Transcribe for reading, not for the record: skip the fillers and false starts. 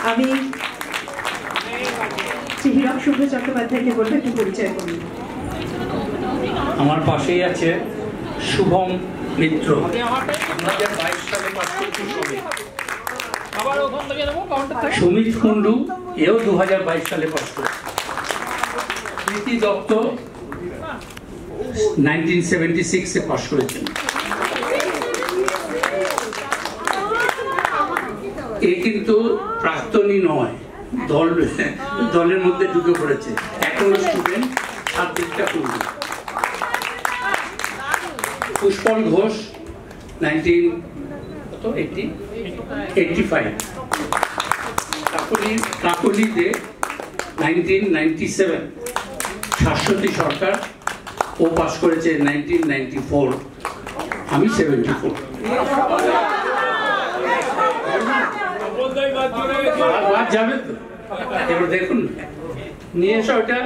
আমি হীরক শুভ্র চট্টোপাধ্যায়কে বলবো একটু পরিচয় করুন। আমার পাশেই আছে শুভম মিত্র, 2022 সালে পাস করেছে। সুমিত কুন্ডু, এও 2022 সালে পাস করেছে। প্রীতি দত্ত 1976 পাস করেছেন। এ কিন্তু প্রাক্তনী নয়, দলের মধ্যে ঢুকে পড়েছে, এখনো স্টুডেন্ট। সাত্বিকটা কুন্ডু। পুষ্পল ঘোষ 1985। কাকলিতে 1997। শাশ্বতী সরকার, ও পাস করেছে 1994। আমি 74। যাবে তো, এবার দেখুন নিয়ে এসো ওটা।